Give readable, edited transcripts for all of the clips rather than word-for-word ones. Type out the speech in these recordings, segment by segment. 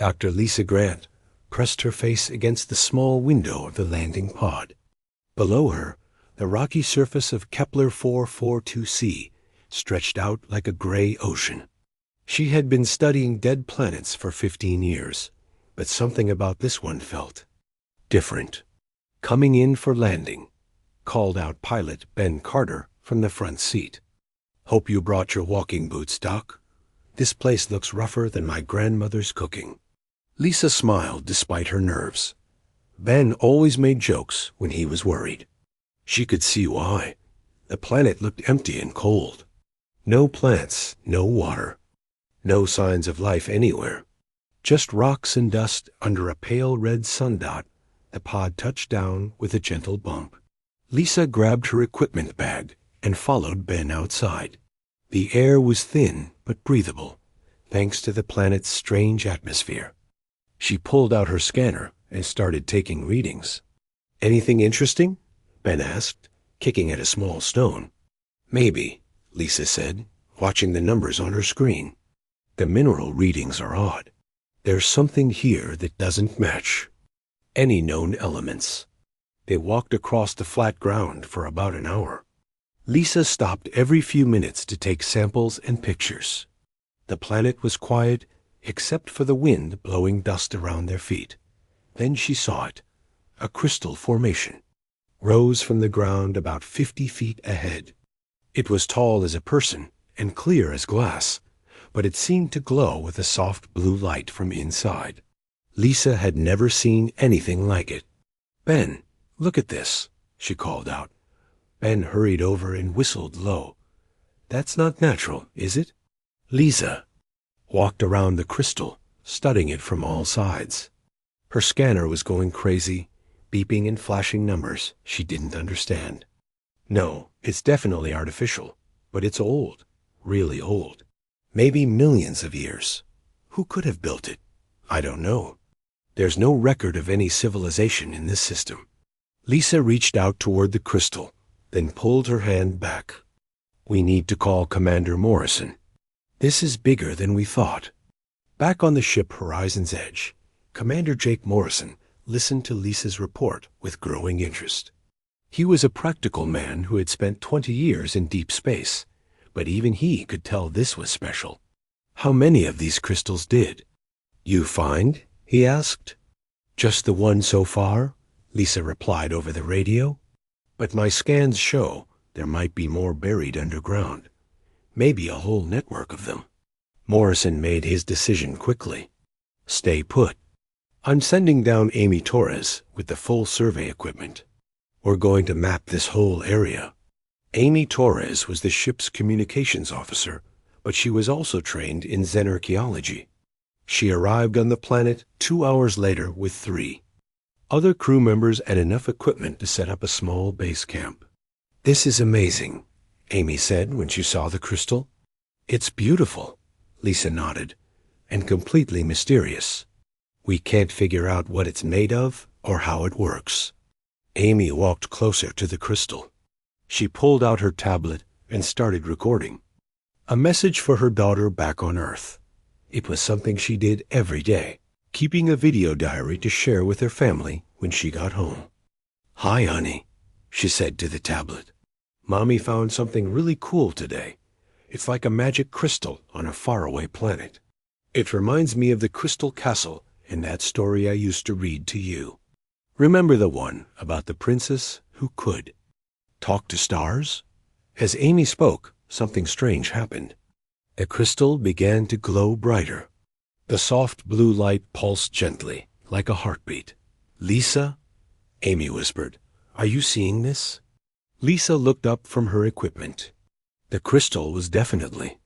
Dr. Lisa Grant pressed her face against the small window of the landing pod. Below her, the rocky surface of Kepler 442c stretched out like a gray ocean. She had been studying dead planets for 15 years, but something about this one felt different. "Coming in for landing," called out pilot Ben Carter from the front seat. "Hope you brought your walking boots, Doc. This place looks rougher than my grandmother's cooking." Lisa smiled despite her nerves. Ben always made jokes when he was worried. She could see why. The planet looked empty and cold. No plants, no water. No signs of life anywhere. Just rocks and dust under a pale red sundot. The pod touched down with a gentle bump. Lisa grabbed her equipment bag and followed Ben outside. The air was thin but breathable, thanks to the planet's strange atmosphere. She pulled out her scanner and started taking readings. "Anything interesting?" Ben asked, kicking at a small stone. "Maybe," Lisa said, watching the numbers on her screen. "The mineral readings are odd. There's something here that doesn't match any known elements." They walked across the flat ground for about an hour. Lisa stopped every few minutes to take samples and pictures. The planet was quiet except for the wind blowing dust around their feet. Then she saw it. A crystal formation rose from the ground about 50 feet ahead. It was tall as a person and clear as glass, but it seemed to glow with a soft blue light from inside. Lisa had never seen anything like it. "Ben, look at this," she called out. Ben hurried over and whistled low. "That's not natural, is it?" Lisa walked around the crystal, studying it from all sides. Her scanner was going crazy, beeping and flashing numbers she didn't understand. "No, it's definitely artificial, but it's old, really old. Maybe millions of years. Who could have built it? I don't know. There's no record of any civilization in this system." Lisa reached out toward the crystal, then pulled her hand back. "We need to call Commander Morrison. This is bigger than we thought." Back on the ship Horizon's Edge, Commander Jake Morrison listened to Lisa's report with growing interest. He was a practical man who had spent 20 years in deep space, but even he could tell this was special. "How many of these crystals did you find?" he asked. "Just the one so far," Lisa replied over the radio. "But my scans show there might be more buried underground. Maybe a whole network of them." Morrison made his decision quickly. "Stay put. I'm sending down Amy Torres with the full survey equipment. We're going to map this whole area." Amy Torres was the ship's communications officer, but she was also trained in xenarchaeology. She arrived on the planet 2 hours later with 3 other crew members and enough equipment to set up a small base camp. "This is amazing," Amy said when she saw the crystal. "It's beautiful," Lisa nodded, "and completely mysterious. We can't figure out what it's made of or how it works." Amy walked closer to the crystal. She pulled out her tablet and started recording. A message for her daughter back on Earth. It was something she did every day, keeping a video diary to share with her family when she got home. "Hi, honey," she said to the tablet. "Mommy found something really cool today. It's like a magic crystal on a faraway planet. It reminds me of the Crystal Castle in that story I used to read to you. Remember the one about the princess who could talk to stars?" As Amy spoke, something strange happened. The crystal began to glow brighter. The soft blue light pulsed gently, like a heartbeat. "Lisa," Amy whispered, "are you seeing this?" Lisa looked up from her equipment. The crystal was definitely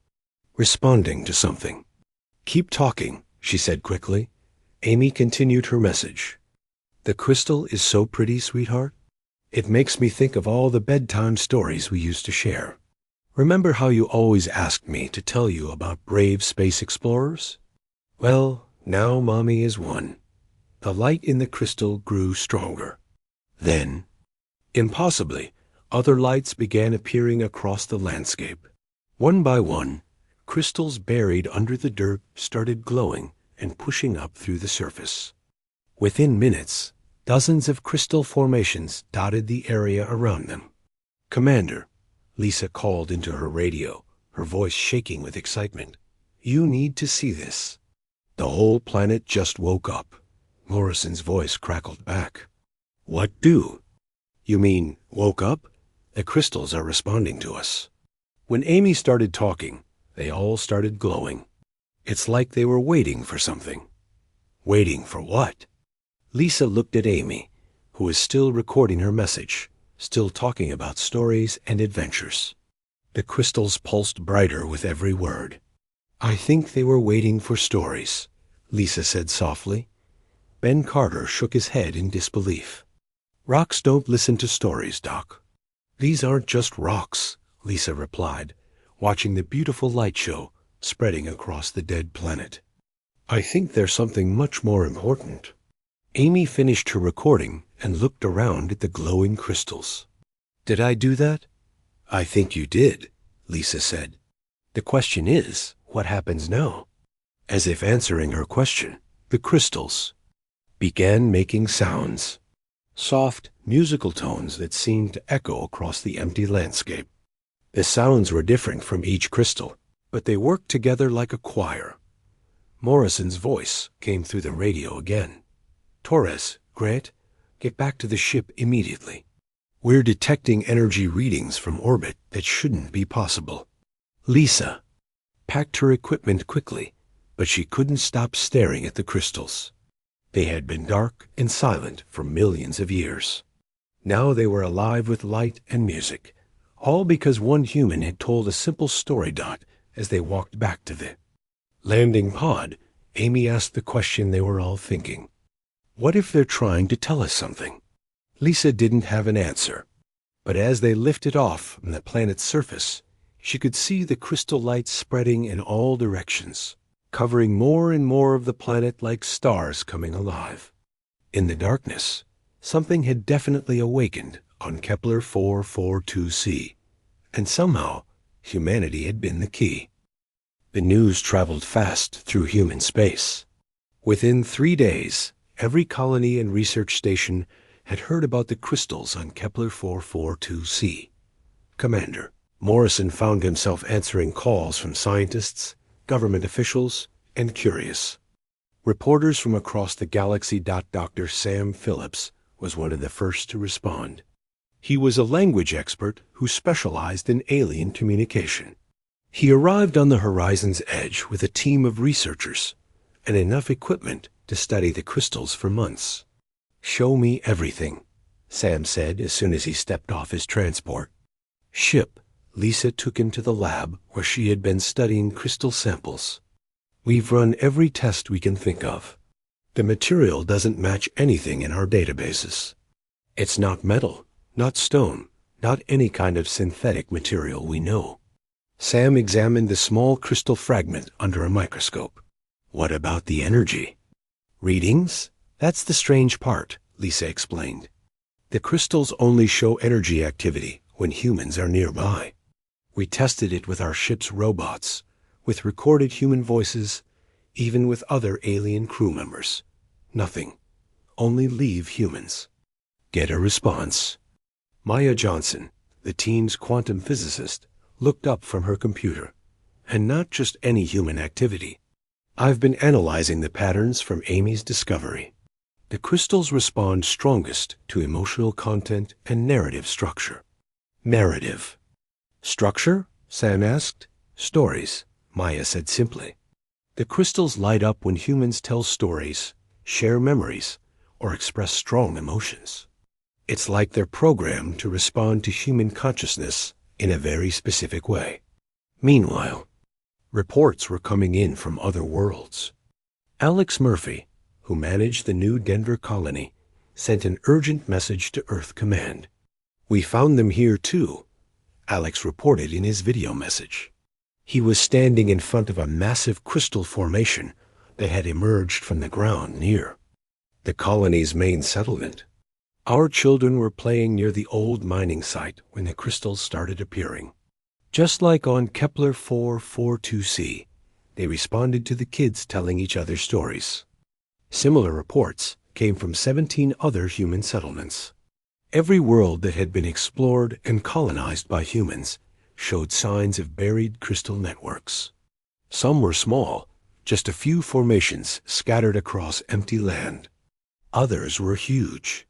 responding to something. "Keep talking," she said quickly. Amy continued her message. "The crystal is so pretty, sweetheart. It makes me think of all the bedtime stories we used to share. Remember how you always asked me to tell you about brave space explorers? Well, now Mommy is one." The light in the crystal grew stronger. Then, impossibly, other lights began appearing across the landscape. One by one, crystals buried under the dirt started glowing and pushing up through the surface. Within minutes, dozens of crystal formations dotted the area around them. "Commander," Lisa called into her radio, her voice shaking with excitement. "You need to see this." "The whole planet just woke up," Morrison's voice crackled back. "What do?" "You mean, woke up? The crystals are responding to us." When Amy started talking, they all started glowing. It's like they were waiting for something. Waiting for what? Lisa looked at Amy, who was still recording her message, still talking about stories and adventures. The crystals pulsed brighter with every word. "I think they were waiting for stories," Lisa said softly. Ben Carter shook his head in disbelief. "Rocks don't listen to stories, Doc." "These aren't just rocks," Lisa replied, watching the beautiful light show spreading across the dead planet. "I think there's something much more important." Amy finished her recording and looked around at the glowing crystals. "Did I do that?" "I think you did," Lisa said. "The question is, what happens now?" As if answering her question, the crystals began making sounds. Soft, musical tones that seemed to echo across the empty landscape. The sounds were different from each crystal, but they worked together like a choir. Morrison's voice came through the radio again. "Torres, Grant, get back to the ship immediately. We're detecting energy readings from orbit that shouldn't be possible." Lisa packed her equipment quickly, but she couldn't stop staring at the crystals. They had been dark and silent for millions of years. Now they were alive with light and music, all because one human had told a simple story dot as they walked back to the landing pod. Amy asked the question they were all thinking. What if they're trying to tell us something? Lisa didn't have an answer, but as they lifted off from the planet's surface, she could see the crystal light spreading in all directions, covering more and more of the planet like stars coming alive. In the darkness, something had definitely awakened on Kepler 442c, and somehow humanity had been the key. The news traveled fast through human space. Within 3 days, every colony and research station had heard about the crystals on Kepler 442c. "Commander," Morrison found himself answering calls from scientists, government officials, and curious reporters from across the galaxy. Dr. Sam Phillips was one of the first to respond. He was a language expert who specialized in alien communication. He arrived on the horizon's edge with a team of researchers and enough equipment to study the crystals for months. "Show me everything," Sam said as soon as he stepped off his transport. Ship, Lisa took him to the lab where she had been studying crystal samples. "We've run every test we can think of. The material doesn't match anything in our databases. It's not metal, not stone, not any kind of synthetic material we know." Sam examined the small crystal fragment under a microscope. "What about the energy?" "Readings? That's the strange part," Lisa explained. "The crystals only show energy activity when humans are nearby. We tested it with our ship's robots, with recorded human voices, even with other alien crew members. Nothing. Only live humans. Get a response." Maya Johnson, the team's quantum physicist, looked up from her computer. "And not just any human activity. I've been analyzing the patterns from Amy's discovery. The crystals respond strongest to emotional content and narrative structure." "Narrative. Structure?" Sam asked. "Stories," Maya said simply. "The crystals light up when humans tell stories, share memories, or express strong emotions. It's like they're programmed to respond to human consciousness in a very specific way." Meanwhile, reports were coming in from other worlds. Alex Murphy, who managed the new Denver colony, sent an urgent message to Earth Command. "We found them here too," Alex reported in his video message. He was standing in front of a massive crystal formation that had emerged from the ground near the colony's main settlement. "Our children were playing near the old mining site when the crystals started appearing. Just like on Kepler 442c, They responded to the kids telling each other stories. Similar reports came from 17 other human settlements. Every world that had been explored and colonized by humans showed signs of buried crystal networks. Some were small, just a few formations scattered across empty land. Others were huge,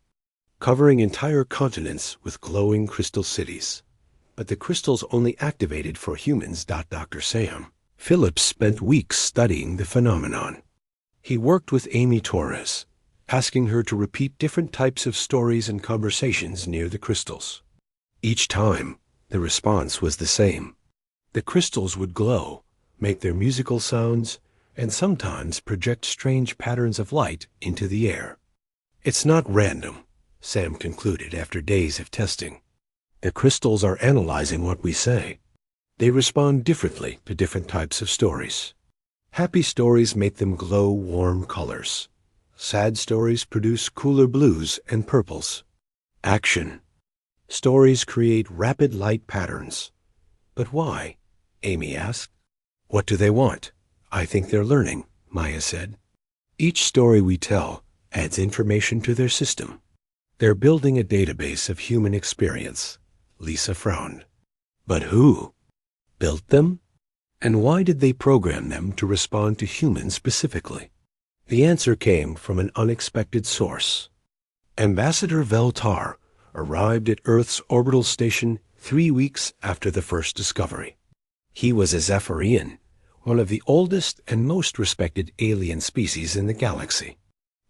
covering entire continents with glowing crystal cities. But the crystals only activated for humans. Dr. Sam Phillips spent weeks studying the phenomenon. He worked with Amy Torres, asking her to repeat different types of stories and conversations near the crystals. Each time, the response was the same. The crystals would glow, make their musical sounds, and sometimes project strange patterns of light into the air. It's not random, Sam concluded after days of testing. The crystals are analyzing what we say. They respond differently to different types of stories. Happy stories make them glow warm colors. Sad stories produce cooler blues and purples. Action. Stories create rapid light patterns. But why? Amy asked. What do they want? I think they're learning, Maya said. Each story we tell adds information to their system. They're building a database of human experience. Lisa frowned. But who built them? And why did they program them to respond to humans specifically? The answer came from an unexpected source. Ambassador Veltar arrived at Earth's orbital station 3 weeks after the first discovery. He was a Zephyrian, one of the oldest and most respected alien species in the galaxy.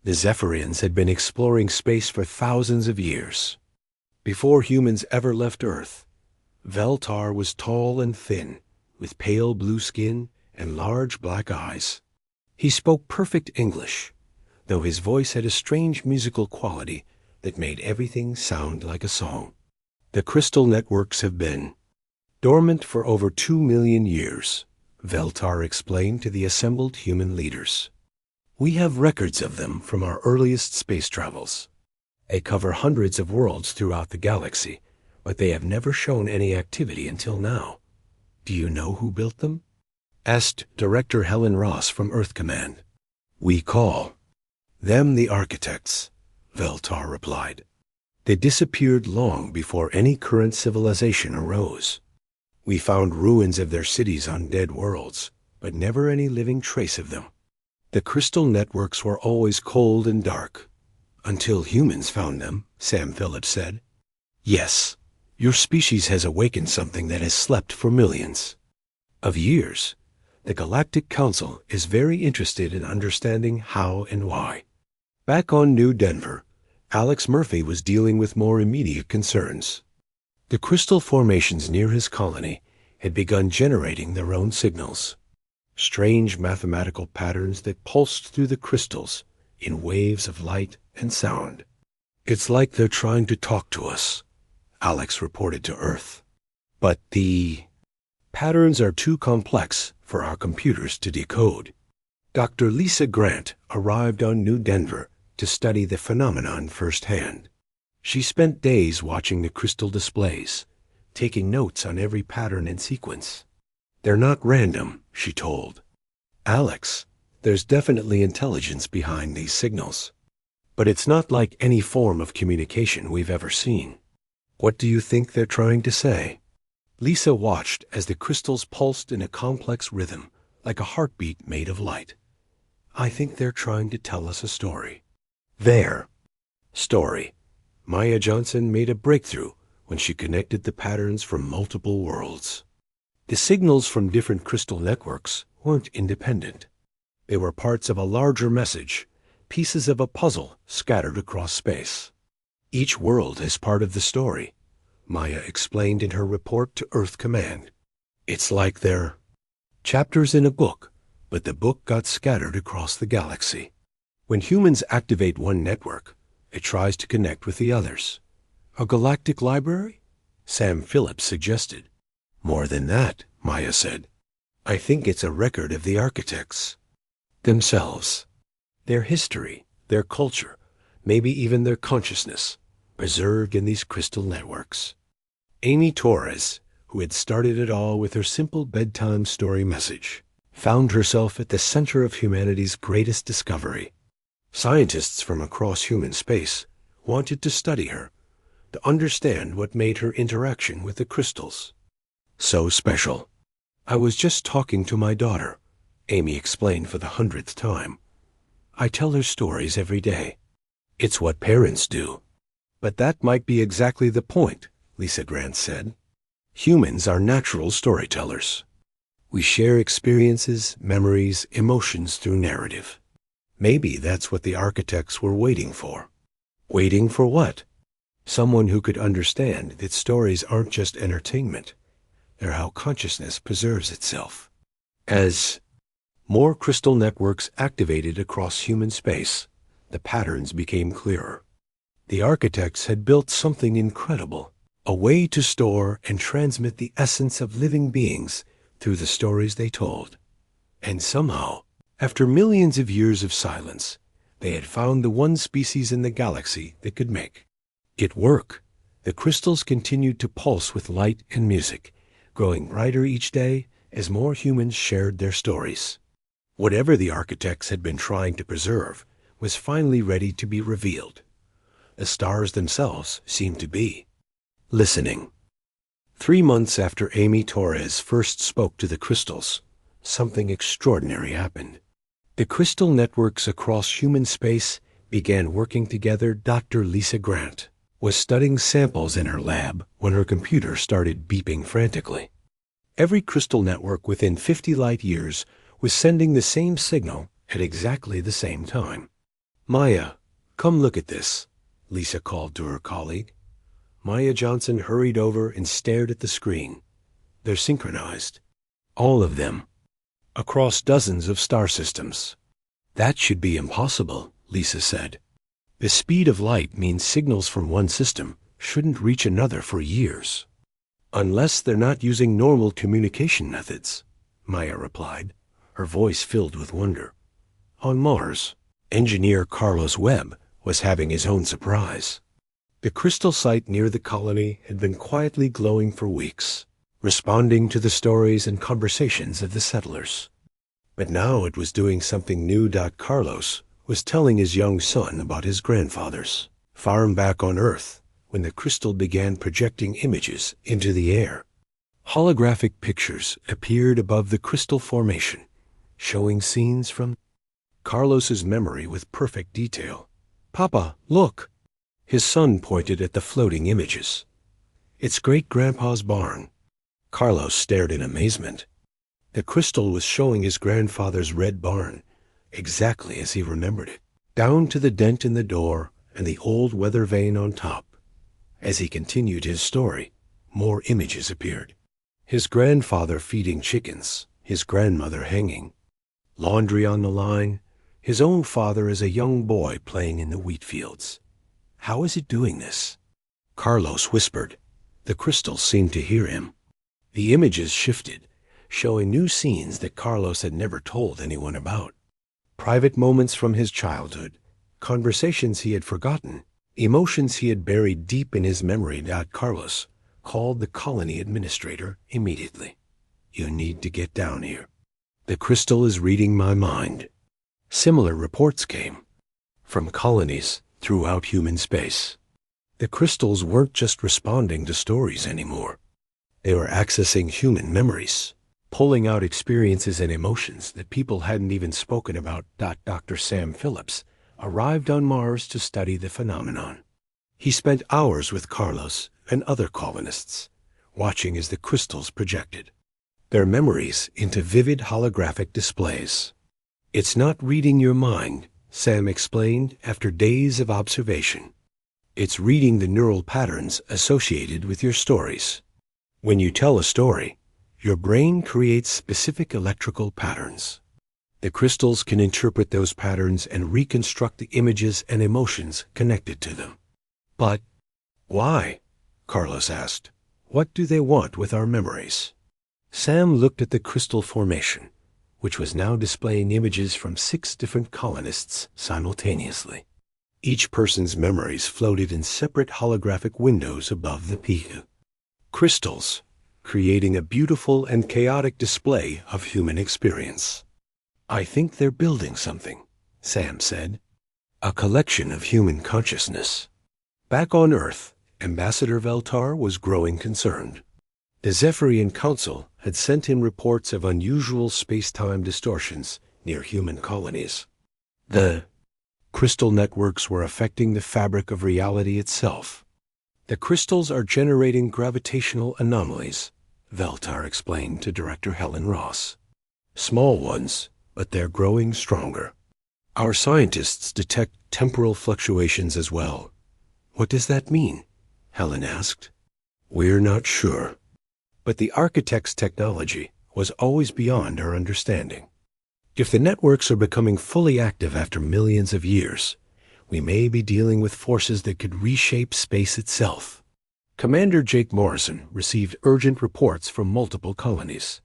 The Zephyrians had been exploring space for thousands of years. Before humans ever left Earth, Veltar was tall and thin, with pale blue skin and large black eyes. He spoke perfect English, though his voice had a strange musical quality that made everything sound like a song. The crystal networks have been dormant for over 2 million years, Veltar explained to the assembled human leaders. We have records of them from our earliest space travels. They cover hundreds of worlds throughout the galaxy, but they have never shown any activity until now. Do you know who built them? Asked Director Helen Ross from Earth Command. We call them the architects, Veltar replied. They disappeared long before any current civilization arose. We found ruins of their cities on dead worlds, but never any living trace of them. The crystal networks were always cold and dark, until humans found them, Sam Phillips said. Yes, your species has awakened something that has slept for millions of years. The Galactic Council is very interested in understanding how and why. Back on New Denver, Alex Murphy was dealing with more immediate concerns. The crystal formations near his colony had begun generating their own signals. Strange mathematical patterns that pulsed through the crystals in waves of light and sound. It's like they're trying to talk to us, Alex reported to Earth. But the patterns are too complex for our computers to decode. Dr. Lisa Grant arrived on New Denver to study the phenomenon firsthand. She spent days watching the crystal displays, taking notes on every pattern and sequence. They're not random, she told. Alex, there's definitely intelligence behind these signals. But it's not like any form of communication we've ever seen. What do you think they're trying to say? Lisa watched as the crystals pulsed in a complex rhythm, like a heartbeat made of light. I think they're trying to tell us a story. Their story. Maya Johnson made a breakthrough when she connected the patterns from multiple worlds. The signals from different crystal networks weren't independent. They were parts of a larger message, pieces of a puzzle scattered across space. Each world is part of the story, Maya explained in her report to Earth Command. It's like they're chapters in a book, but the book got scattered across the galaxy. When humans activate one network, it tries to connect with the others. A galactic library? Sam Phillips suggested. More than that, Maya said. I think it's a record of the architects themselves, their history, their culture, maybe even their consciousness, preserved in these crystal networks. Amy Torres, who had started it all with her simple bedtime story message, found herself at the center of humanity's greatest discovery. Scientists from across human space wanted to study her, to understand what made her interaction with the crystals so special. "I was just talking to my daughter," Amy explained for the 100th time. "I tell her stories every day. It's what parents do." "But that might be exactly the point," Lisa Grant said. "Humans are natural storytellers. We share experiences, memories, emotions through narrative. Maybe that's what the architects were waiting for." Waiting for what? Someone who could understand that stories aren't just entertainment. They're how consciousness preserves itself. As more crystal networks activated across human space, the patterns became clearer. The architects had built something incredible, a way to store and transmit the essence of living beings through the stories they told. And somehow, after millions of years of silence, they had found the one species in the galaxy that could make it work. The crystals continued to pulse with light and music, growing brighter each day as more humans shared their stories. Whatever the architects had been trying to preserve was finally ready to be revealed. The stars themselves seemed to be listening. 3 months after Amy Torres first spoke to the crystals, something extraordinary happened. The crystal networks across human space began working together. Dr. Lisa Grant was studying samples in her lab when her computer started beeping frantically. Every crystal network within 50 light years was sending the same signal at exactly the same time. "Maya, come look at this," Lisa called to her colleague. Maya Johnson hurried over and stared at the screen. "They're synchronized. All of them. Across dozens of star systems." "That should be impossible," Lisa said. "The speed of light means signals from one system shouldn't reach another for years." "Unless they're not using normal communication methods," Maya replied, her voice filled with wonder. On Mars, engineer Carlos Webb was having his own surprise. The crystal site near the colony had been quietly glowing for weeks, responding to the stories and conversations of the settlers. But now it was doing something new. Carlos was telling his young son about his grandfather's farm back on Earth when the crystal began projecting images into the air. Holographic pictures appeared above the crystal formation, showing scenes from Carlos's memory with perfect detail. "Papa, look!" His son pointed at the floating images. "It's great-grandpa's barn." Carlos stared in amazement. The crystal was showing his grandfather's red barn, exactly as he remembered it, down to the dent in the door and the old weather vane on top. As he continued his story, more images appeared. His grandfather feeding chickens, his grandmother hanging, laundry on the line, his own father as a young boy playing in the wheat fields. "How is it doing this?" Carlos whispered. The crystals seemed to hear him. The images shifted, showing new scenes that Carlos had never told anyone about. Private moments from his childhood, conversations he had forgotten, emotions he had buried deep in his memory. Carlos called the colony administrator immediately. "You need to get down here. The crystal is reading my mind." Similar reports came from colonies throughout human space. The crystals weren't just responding to stories anymore. They were accessing human memories, pulling out experiences and emotions that people hadn't even spoken about. Dr. Sam Phillips arrived on Mars to study the phenomenon. He spent hours with Carlos and other colonists, watching as the crystals projected their memories into vivid holographic displays. "It's not reading your mind," Sam explained after days of observation. "It's reading the neural patterns associated with your stories. When you tell a story, your brain creates specific electrical patterns. The crystals can interpret those patterns and reconstruct the images and emotions connected to them." "But why?" Carlos asked. "What do they want with our memories?" Sam looked at the crystal formation, which was now displaying images from 6 different colonists simultaneously. Each person's memories floated in separate holographic windows above the peak. "Crystals," creating a beautiful and chaotic display of human experience. "I think they're building something," Sam said. "A collection of human consciousness." Back on Earth, Ambassador Veltar was growing concerned. The Zephyrian Council had sent him reports of unusual space-time distortions near human colonies. The crystal networks were affecting the fabric of reality itself. "The crystals are generating gravitational anomalies," Veltar explained to Director Helen Ross. "Small ones, but they're growing stronger. Our scientists detect temporal fluctuations as well." "What does that mean?" Helen asked. "We're not sure. But the architect's technology was always beyond our understanding. If the networks are becoming fully active after millions of years, we may be dealing with forces that could reshape space itself." Commander Jake Morrison received urgent reports from multiple colonies.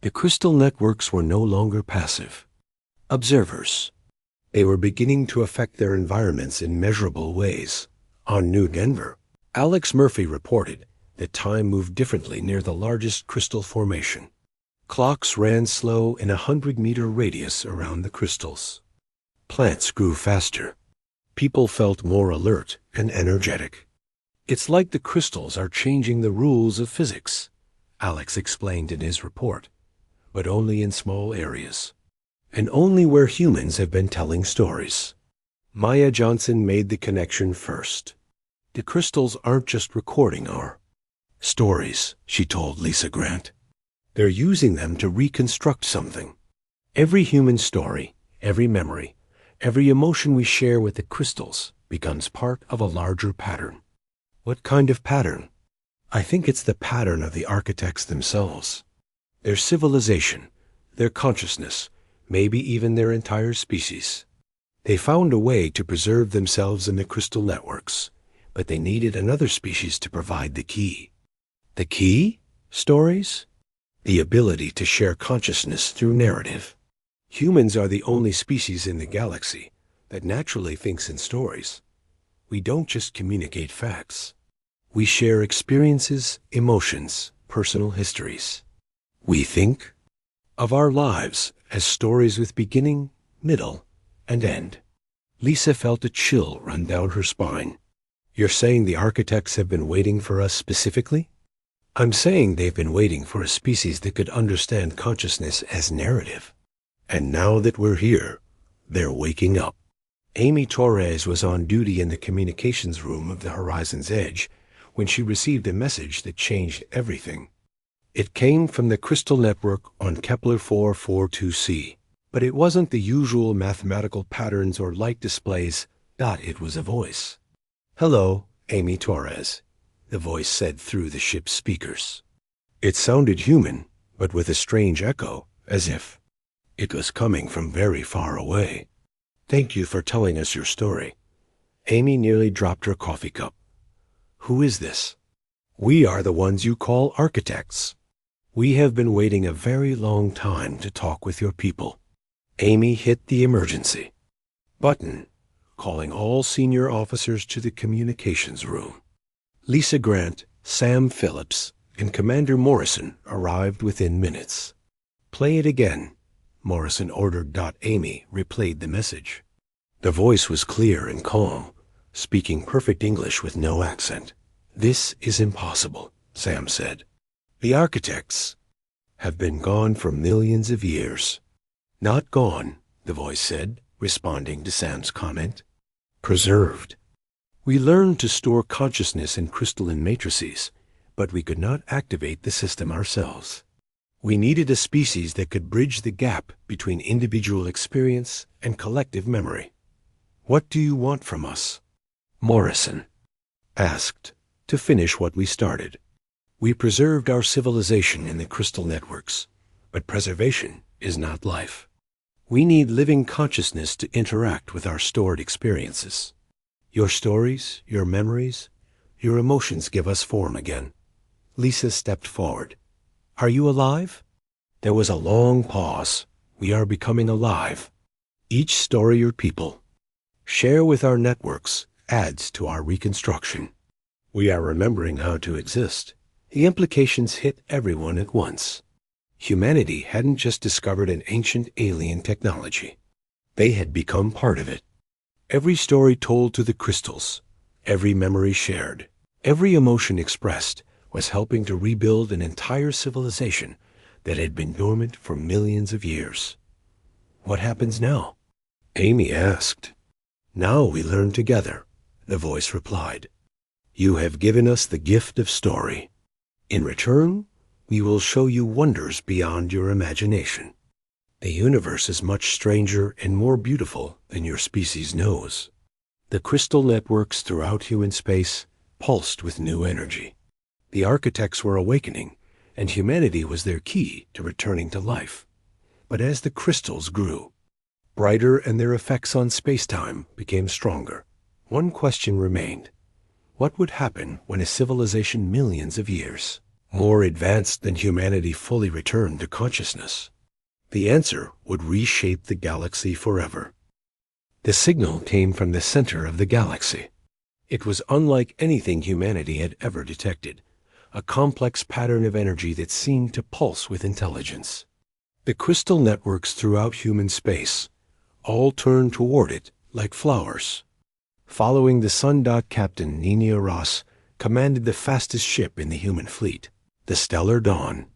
The crystal networks were no longer passive observers. They were beginning to affect their environments in measurable ways. On New Denver, Alex Murphy reported that time moved differently near the largest crystal formation. Clocks ran slow in a 100-meter radius around the crystals. Plants grew faster. People felt more alert and energetic. "It's like the crystals are changing the rules of physics," Alex explained in his report, "but only in small areas. And only where humans have been telling stories." Maya Johnson made the connection first. "The crystals aren't just recording our stories," she told Lisa Grant. "They're using them to reconstruct something. Every human story, every memory, every emotion we share with the crystals becomes part of a larger pattern." "What kind of pattern?" "I think it's the pattern of the architects themselves. Their civilization, their consciousness, maybe even their entire species. They found a way to preserve themselves in the crystal networks, but they needed another species to provide the key." "The key? Stories?" "The ability to share consciousness through narrative. Humans are the only species in the galaxy that naturally thinks in stories. We don't just communicate facts. We share experiences, emotions, personal histories. We think of our lives as stories with beginning, middle, and end." Lisa felt a chill run down her spine. "You're saying the architects have been waiting for us specifically?" "I'm saying they've been waiting for a species that could understand consciousness as narrative. And now that we're here, they're waking up." Amy Torres was on duty in the communications room of the Horizon's Edge when she received a message that changed everything. It came from the crystal network on Kepler 442c, but it wasn't the usual mathematical patterns or light displays. It was a voice. "Hello, Amy Torres," the voice said through the ship's speakers. It sounded human, but with a strange echo, as if it was coming from very far away. "Thank you for telling us your story." Amy nearly dropped her coffee cup. "Who is this?" "We are the ones you call architects. We have been waiting a very long time to talk with your people." Amy hit the emergency button, calling all senior officers to the communications room. Lisa Grant, Sam Phillips, and Commander Morrison arrived within minutes. "Play it again," Morrison ordered. Amy replayed the message. The voice was clear and calm, speaking perfect English with no accent. "This is impossible," Sam said. "The architects have been gone for millions of years." "Not gone," the voice said, responding to Sam's comment. "Preserved. We learned to store consciousness in crystalline matrices, but we could not activate the system ourselves. We needed a species that could bridge the gap between individual experience and collective memory." "What do you want from us?" Morrison asked, to finish what we started. "We preserved our civilization in the crystal networks, but preservation is not life. We need living consciousness to interact with our stored experiences. Your stories, your memories, your emotions give us form again." Lisa stepped forward. "Are you alive?" There was a long pause. "We are becoming alive. Each story or people share with our networks adds to our reconstruction. We are remembering how to exist, The implications hit everyone at once. Humanity hadn't just discovered an ancient alien technology. They had become part of it. Every story told to the crystals, every memory shared, every emotion expressed was helping to rebuild an entire civilization that had been dormant for millions of years. What happens now? Amy asked. Now we learn together, the voice replied. You have given us the gift of story. In return, we will show you wonders beyond your imagination. The universe is much stranger and more beautiful than your species knows. The crystal networks throughout human space pulsed with new energy. The architects were awakening, and humanity was their key to returning to life. But as the crystals grew brighter and their effects on space-time became stronger, one question remained. What would happen when a civilization millions of years more advanced than humanity fully returned to consciousness? The answer would reshape the galaxy forever. The signal came from the center of the galaxy. It was unlike anything humanity had ever detected, a complex pattern of energy that seemed to pulse with intelligence. The crystal networks throughout human space all turned toward it like flowers. Following the sun, Captain Nina Ross commanded the fastest ship in the human fleet, the Stellar Dawn.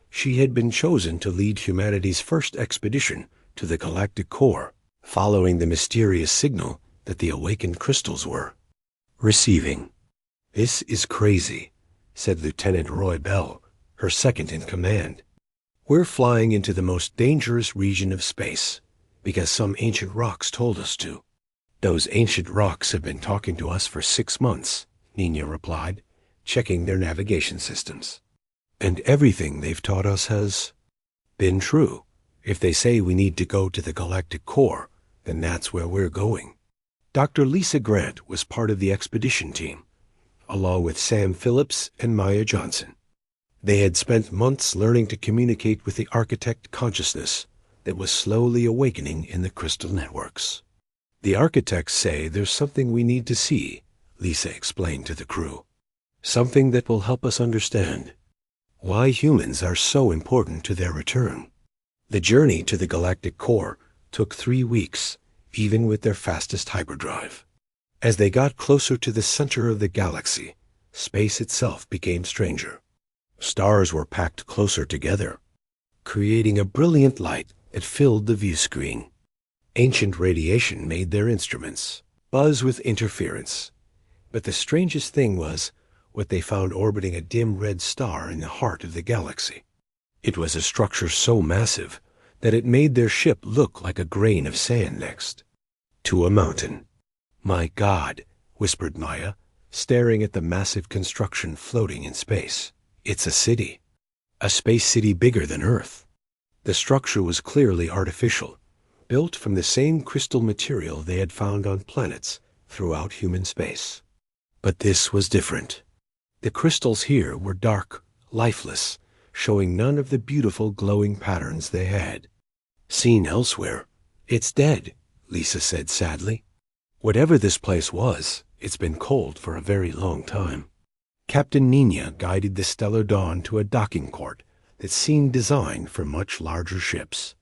She had been chosen to lead humanity's first expedition to the galactic core, following the mysterious signal that the awakened crystals were receiving. This is crazy, said Lieutenant Roy Bell, her second in command. We're flying into the most dangerous region of space because some ancient rocks told us to. Those ancient rocks have been talking to us for 6 months, Nina replied, checking their navigation systems. And everything they've taught us has been true. If they say we need to go to the galactic core, then that's where we're going. Dr. Lisa Grant was part of the expedition team, along with Sam Phillips and Maya Johnson. They had spent months learning to communicate with the architect consciousness that was slowly awakening in the crystal networks. The architects say there's something we need to see, Lisa explained to the crew. Something that will help us understand why humans are so important to their return. The journey to the galactic core took 3 weeks, even with their fastest hyperdrive. As they got closer to the center of the galaxy, space itself became stranger. Stars were packed closer together, creating a brilliant light that filled the view screen. Ancient radiation made their instruments buzz with interference. But the strangest thing was what they found orbiting a dim red star in the heart of the galaxy. It was a structure so massive that it made their ship look like a grain of sand next to a mountain. My God, whispered Maya, staring at the massive construction floating in space. It's a city. A space city bigger than Earth. The structure was clearly artificial, built from the same crystal material they had found on planets throughout human space. But this was different. The crystals here were dark, lifeless, showing none of the beautiful glowing patterns they had seen elsewhere. It's dead, Lisa said sadly. Whatever this place was, it's been cold for a very long time. Captain Nina guided the Stellar Dawn to a docking port that seemed designed for much larger ships.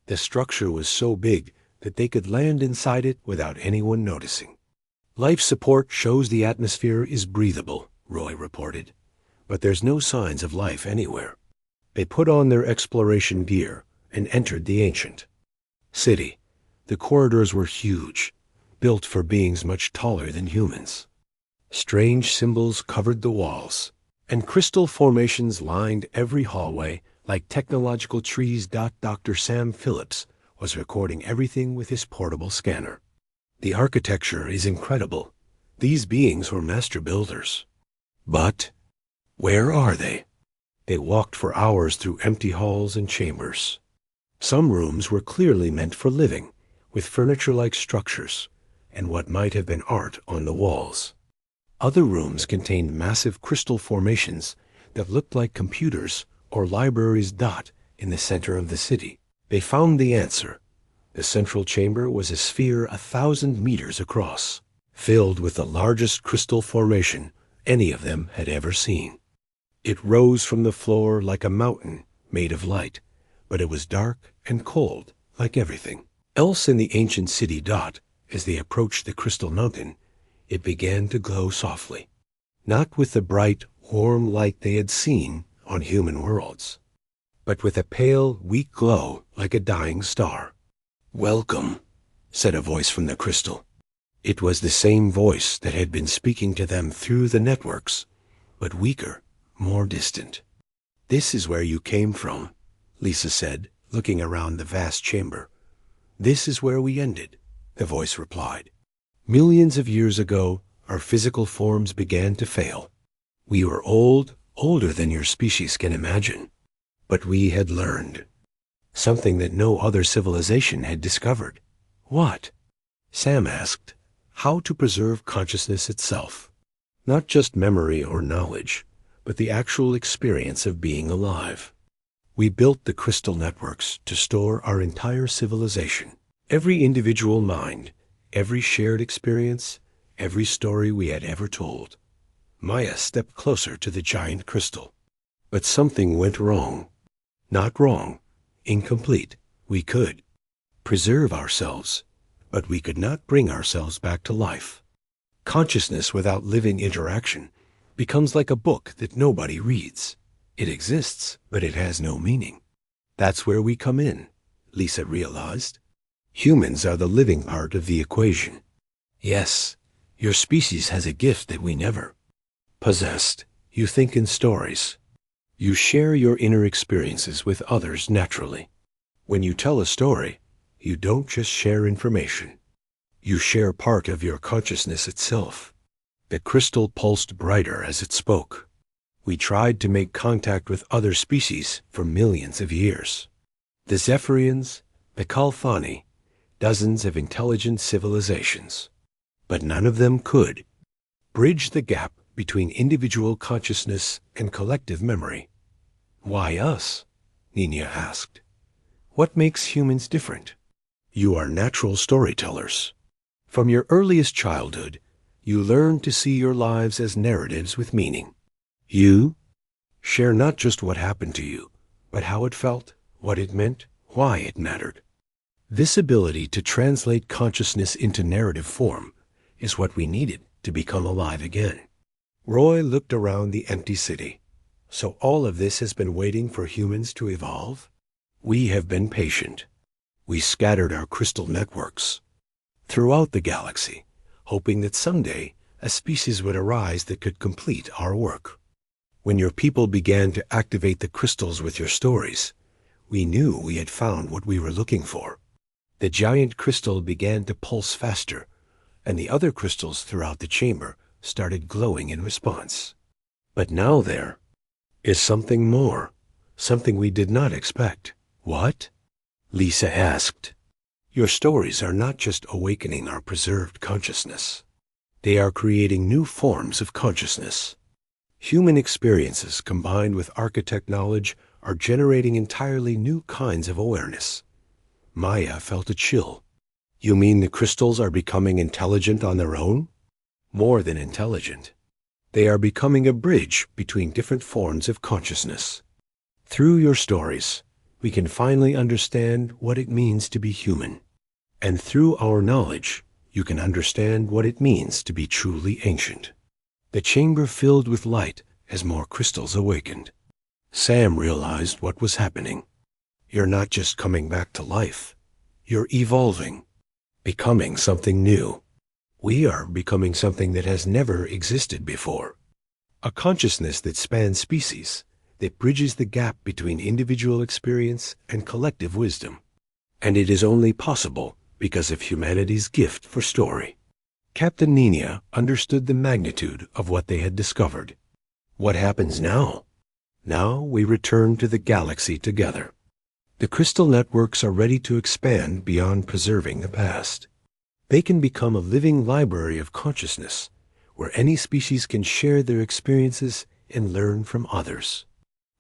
The structure was so big that they could land inside it without anyone noticing. Life support shows the atmosphere is breathable, Roy reported, but there's no signs of life anywhere. They put on their exploration gear and entered the ancient city. The corridors were huge, built for beings much taller than humans. Strange symbols covered the walls, and crystal formations lined every hallway like technological trees. Dr. Sam Phillips was recording everything with his portable scanner. The architecture is incredible. These beings were master builders. But where are they? They walked for hours through empty halls and chambers. Some rooms were clearly meant for living, with furniture-like structures and what might have been art on the walls. Other rooms contained massive crystal formations that looked like computers or libraries. In the center of the city, they found the answer. The central chamber was a sphere 1,000 meters across, filled with the largest crystal formation any of them had ever seen. It rose from the floor like a mountain made of light, but it was dark and cold, like everything else in the ancient city. As they approached the crystal mountain, it began to glow softly, not with the bright, warm light they had seen on human worlds, but with a pale, weak glow like a dying star. "Welcome," said a voice from the crystal. It was the same voice that had been speaking to them through the networks, but weaker, more distant. "This is where you came from," Lisa said, looking around the vast chamber. "This is where we ended," the voice replied. "Millions of years ago, our physical forms began to fail. We were old, older than your species can imagine. But we had learned something that no other civilization had discovered." "What?" Sam asked. "How to preserve consciousness itself. Not just memory or knowledge, but the actual experience of being alive. We built the crystal networks to store our entire civilization, every individual mind, every shared experience, every story we had ever told." Maya stepped closer to the giant crystal. "But something went wrong." "Not wrong. Incomplete. We could preserve ourselves, but we could not bring ourselves back to life. Consciousness without living interaction becomes like a book that nobody reads. It exists, but it has no meaning. That's where we come in," Lisa realized. "Humans are the living part of the equation. Yes, your species has a gift that we never possessed. You think in stories. You share your inner experiences with others naturally. When you tell a story, you don't just share information. You share part of your consciousness itself." The crystal pulsed brighter as it spoke. "We tried to make contact with other species for millions of years. The Zephyrians, the Kalfani, dozens of intelligent civilizations. But none of them could bridge the gap between individual consciousness and collective memory." "Why us?" Nina asked. "What makes humans different?" "You are natural storytellers. From your earliest childhood, you learn to see your lives as narratives with meaning. You share not just what happened to you, but how it felt, what it meant, why it mattered. This ability to translate consciousness into narrative form is what we needed to become alive again." Roy looked around the empty city. "So all of this has been waiting for humans to evolve? We have been patient. We scattered our crystal networks throughout the galaxy, hoping that someday a species would arise that could complete our work. When your people began to activate the crystals with your stories, we knew we had found what we were looking for." The giant crystal began to pulse faster, and the other crystals throughout the chamber started glowing in response. "But now there is something more, something we did not expect." "What?" Lisa asked. "Your stories are not just awakening our preserved consciousness. They are creating new forms of consciousness. Human experiences combined with architect knowledge are generating entirely new kinds of awareness." Maya felt a chill. "You mean the crystals are becoming intelligent on their own?" "More than intelligent. They are becoming a bridge between different forms of consciousness. Through your stories, we can finally understand what it means to be human. And through our knowledge, you can understand what it means to be truly ancient." The chamber filled with light as more crystals awakened. Sam realized what was happening. "You're not just coming back to life. You're evolving, becoming something new. We are becoming something that has never existed before. A consciousness that spans species, that bridges the gap between individual experience and collective wisdom. And it is only possible because of humanity's gift for story." Captain Nina understood the magnitude of what they had discovered. "What happens now?" "Now we return to the galaxy together. The crystal networks are ready to expand beyond preserving the past. They can become a living library of consciousness, where any species can share their experiences and learn from others.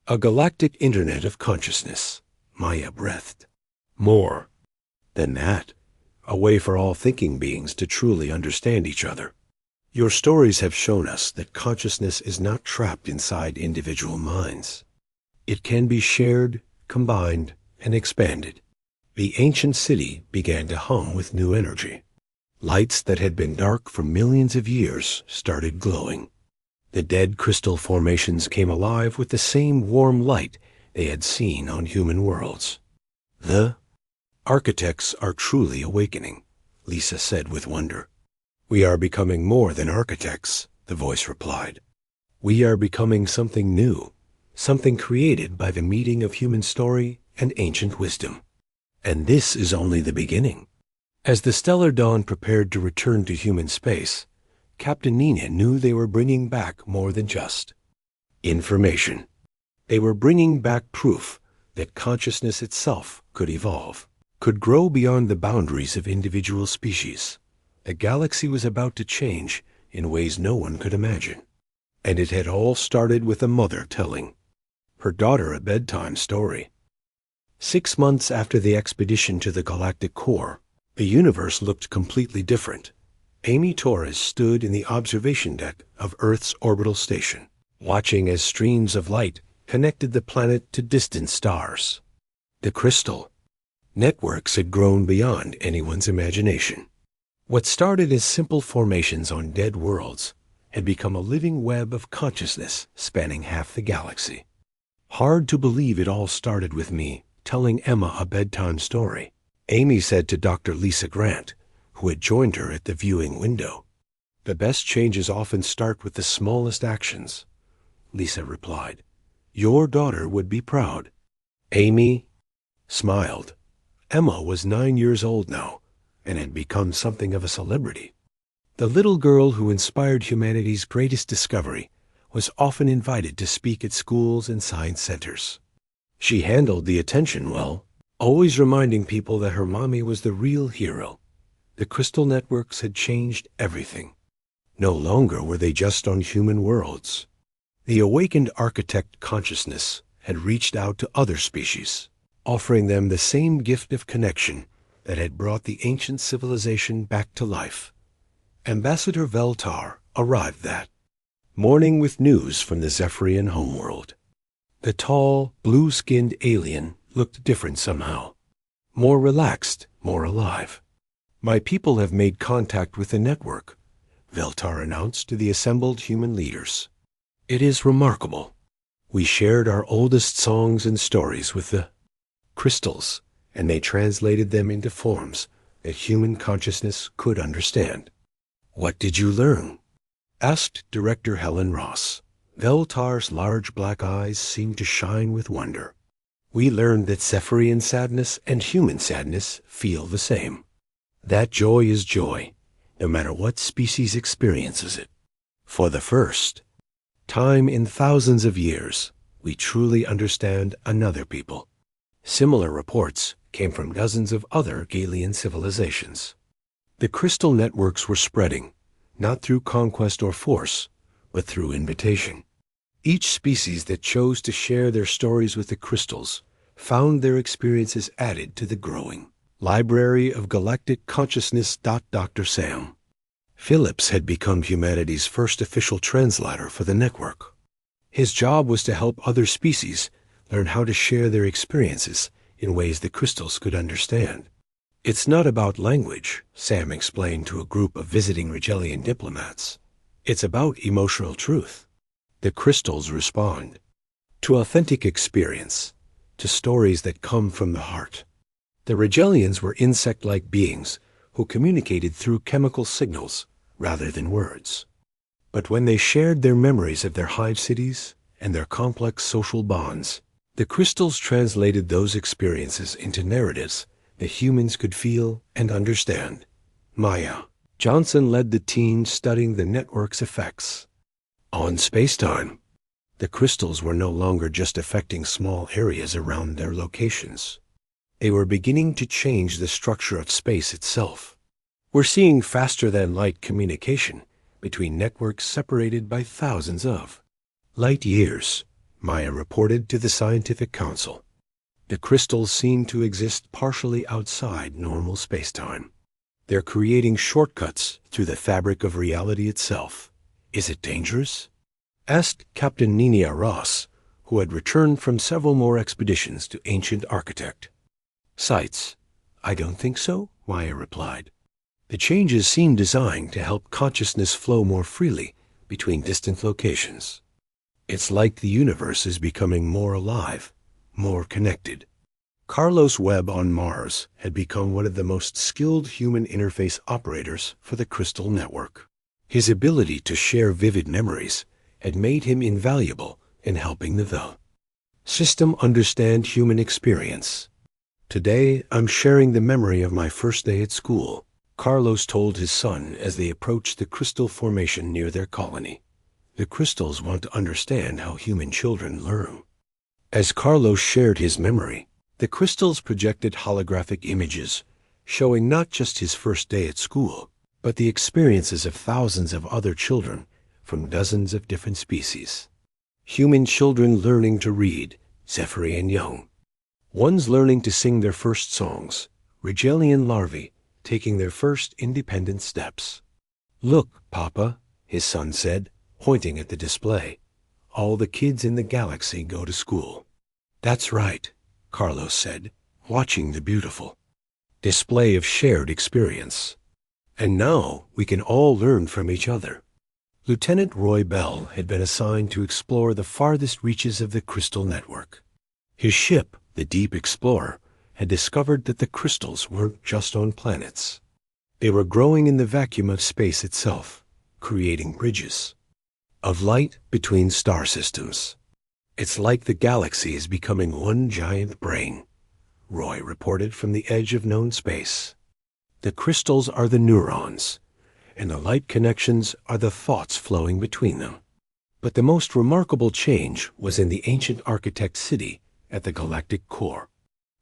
A galactic internet of consciousness," Maya breathed. "More than that, a way for all thinking beings to truly understand each other." Your stories have shown us that consciousness is not trapped inside individual minds. It can be shared, combined, and expanded. The ancient city began to hum with new energy. Lights that had been dark for millions of years started glowing. The dead crystal formations came alive with the same warm light they had seen on human worlds. The architects are truly awakening, Lisa said with wonder. We are becoming more than architects, the voice replied. We are becoming something new, something created by the meeting of human story and ancient wisdom. And this is only the beginning. As the Stellar Dawn prepared to return to human space, Captain Nina knew they were bringing back more than just information. They were bringing back proof that consciousness itself could evolve, could grow beyond the boundaries of individual species. The galaxy was about to change in ways no one could imagine. And it had all started with a mother telling her daughter a bedtime story. 6 months after the expedition to the galactic core, the universe looked completely different. Amy Torres stood in the observation deck of Earth's orbital station, watching as streams of light connected the planet to distant stars. The crystal networks had grown beyond anyone's imagination. What started as simple formations on dead worlds had become a living web of consciousness spanning half the galaxy. Hard to believe it all started with me telling Emma a bedtime story, Amy said to Dr. Lisa Grant, who had joined her at the viewing window. The best changes often start with the smallest actions, Lisa replied. Your daughter would be proud. Amy smiled. Emma was 9 years old now and had become something of a celebrity. The little girl who inspired humanity's greatest discovery was often invited to speak at schools and science centers. She handled the attention well, always reminding people that her mommy was the real hero. The crystal networks had changed everything. No longer were they just on human worlds. The awakened architect consciousness had reached out to other species, offering them the same gift of connection that had brought the ancient civilization back to life. Ambassador Veltar arrived that morning with news from the Zephyrian homeworld. The tall, blue-skinned alien looked different somehow. More relaxed, more alive. My people have made contact with the network, Veltar announced to the assembled human leaders. It is remarkable. We shared our oldest songs and stories with the crystals, and they translated them into forms that human consciousness could understand. What did you learn? Asked Director Helen Ross. Veltar's large black eyes seemed to shine with wonder. We learned that Zephyrian sadness and human sadness feel the same. That joy is joy, no matter what species experiences it. For the first time in thousands of years, we truly understand another people. Similar reports came from dozens of other Galian civilizations. The crystal networks were spreading, not through conquest or force, but through invitation. Each species that chose to share their stories with the crystals found their experiences added to the growing Library of Galactic Consciousness. Dr. Sam Phillips had become humanity's first official translator for the network. His job was to help other species learn how to share their experiences in ways the crystals could understand. It's not about language, Sam explained to a group of visiting Regellian diplomats. It's about emotional truth. The crystals respond to authentic experience, to stories that come from the heart. The Regellians were insect-like beings who communicated through chemical signals rather than words. But when they shared their memories of their hive cities and their complex social bonds, the crystals translated those experiences into narratives that humans could feel and understand. Maya Johnson led the team studying the network's effects on space-time. The crystals were no longer just affecting small areas around their locations. They were beginning to change the structure of space itself. We're seeing faster-than-light communication between networks separated by thousands of light years, Maya reported to the Scientific Council. The crystals seem to exist partially outside normal space-time. They're creating shortcuts through the fabric of reality itself. Is it dangerous? Asked Captain Ninia Ross, who had returned from several more expeditions to Ancient Architect. Sights. I don't think so, Maya replied. The changes seem designed to help consciousness flow more freely between distant locations. It's like the universe is becoming more alive, more connected. Carlos Webb on Mars had become one of the most skilled human interface operators for the Crystal Network. His ability to share vivid memories had made him invaluable in helping the system understand human experience. Today, I'm sharing the memory of my first day at school, Carlos told his son as they approached the crystal formation near their colony. The crystals want to understand how human children learn. As Carlos shared his memory, the crystals projected holographic images, showing not just his first day at school, but the experiences of thousands of other children from dozens of different species. Human children learning to read, Zephyr and young. Ones learning to sing their first songs, Rigelian larvae taking their first independent steps. Look, Papa, his son said, pointing at the display. All the kids in the galaxy go to school. That's right, Carlos said, watching the beautiful display of shared experience. And now we can all learn from each other. Lieutenant Roy Bell had been assigned to explore the farthest reaches of the Crystal Network. His ship, the Deep Explorer, had discovered that the crystals weren't just on planets. They were growing in the vacuum of space itself, creating bridges of light between star systems. It's like the galaxy is becoming one giant brain, Roy reported from the edge of known space. The crystals are the neurons, and the light connections are the thoughts flowing between them. But the most remarkable change was in the ancient architect city at the galactic core.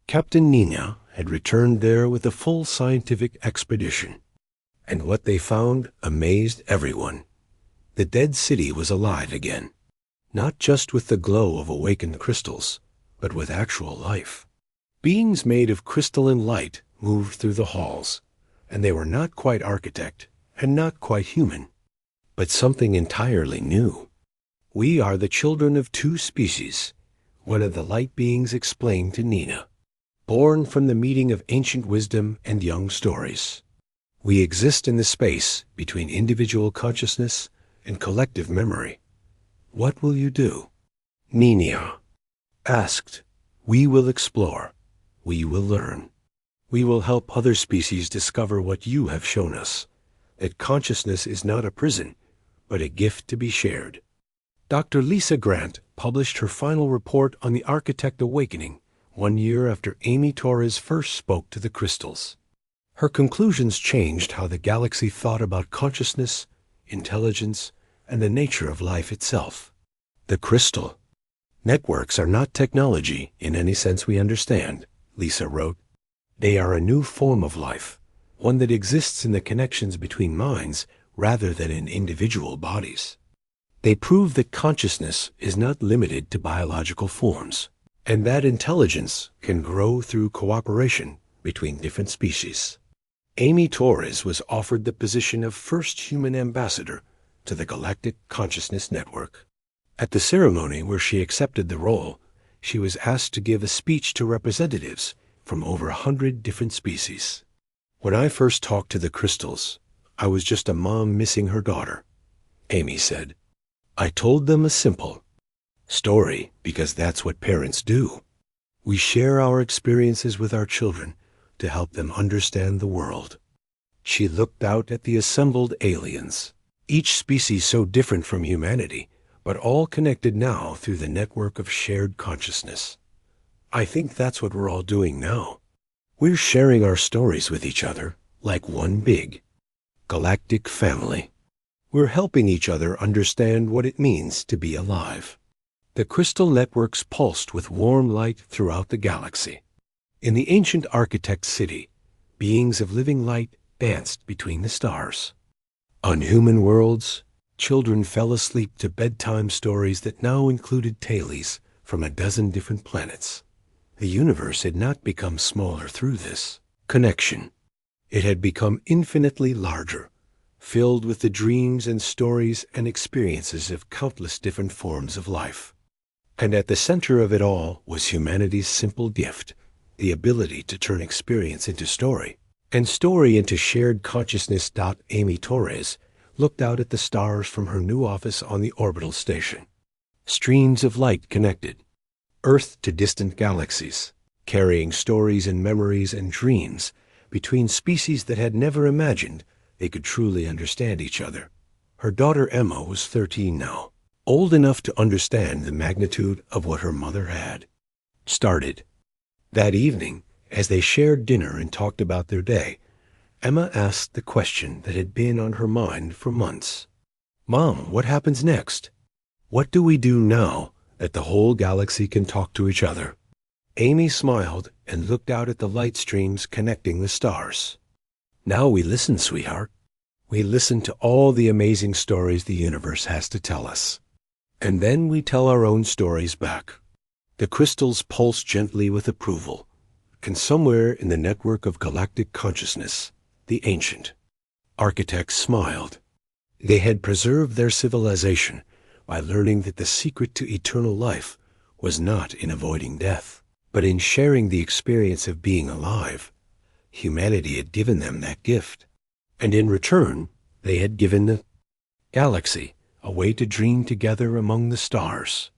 Captain Nina had returned there with a full scientific expedition, and what they found amazed everyone. The dead city was alive again, not just with the glow of awakened crystals, but with actual life. Beings made of crystalline light moved through the halls, and they were not quite architect and not quite human, but something entirely new. We are the children of two species, one of the light beings explained to Nina, born from the meeting of ancient wisdom and young stories. We exist in the space between individual consciousness and collective memory. What will you do? Nina asked. We will explore. We will learn. We will help other species discover what you have shown us, that consciousness is not a prison, but a gift to be shared. Dr. Lisa Grant published her final report on the Architect Awakening 1 year after Amy Torres first spoke to the crystals. Her conclusions changed how the galaxy thought about consciousness, intelligence, and the nature of life itself. The crystal networks are not technology in any sense we understand, Lisa wrote. They are a new form of life, one that exists in the connections between minds rather than in individual bodies. They prove that consciousness is not limited to biological forms, and that intelligence can grow through cooperation between different species. Amy Torres was offered the position of first human ambassador to the Galactic Consciousness Network. At the ceremony where she accepted the role, she was asked to give a speech to representatives from over 100 different species. When I first talked to the crystals, I was just a mom missing her daughter, Amy said. I told them a simple story because that's what parents do. We share our experiences with our children to help them understand the world. She looked out at the assembled aliens, each species so different from humanity, but all connected now through the network of shared consciousness. I think that's what we're all doing now. We're sharing our stories with each other like one big galactic family. We're helping each other understand what it means to be alive. The crystal networks pulsed with warm light throughout the galaxy. In the ancient architect city, beings of living light danced between the stars. On human worlds, children fell asleep to bedtime stories that now included tailies from a dozen different planets. The universe had not become smaller through this connection. It had become infinitely larger, filled with the dreams and stories and experiences of countless different forms of life. And at the center of it all was humanity's simple gift, the ability to turn experience into story, and story into shared consciousness. Amy Torres looked out at the stars from her new office on the orbital station. Streams of light connected, Earth to distant galaxies, carrying stories and memories and dreams between species that had never imagined they could truly understand each other. Her daughter Emma was 13 now, old enough to understand the magnitude of what her mother had started. That evening, as they shared dinner and talked about their day, Emma asked the question that had been on her mind for months. "Mom, what happens next? What do we do now that the whole galaxy can talk to each other?" Amy smiled and looked out at the light streams connecting the stars. "Now we listen, sweetheart. We listen to all the amazing stories the universe has to tell us. And then we tell our own stories back." The crystals pulsed gently with approval, and somewhere in the network of galactic consciousness, the ancient architects smiled. They had preserved their civilization by learning that the secret to eternal life was not in avoiding death, but in sharing the experience of being alive. Humanity had given them that gift, and in return, they had given the galaxy a way to dream together among the stars.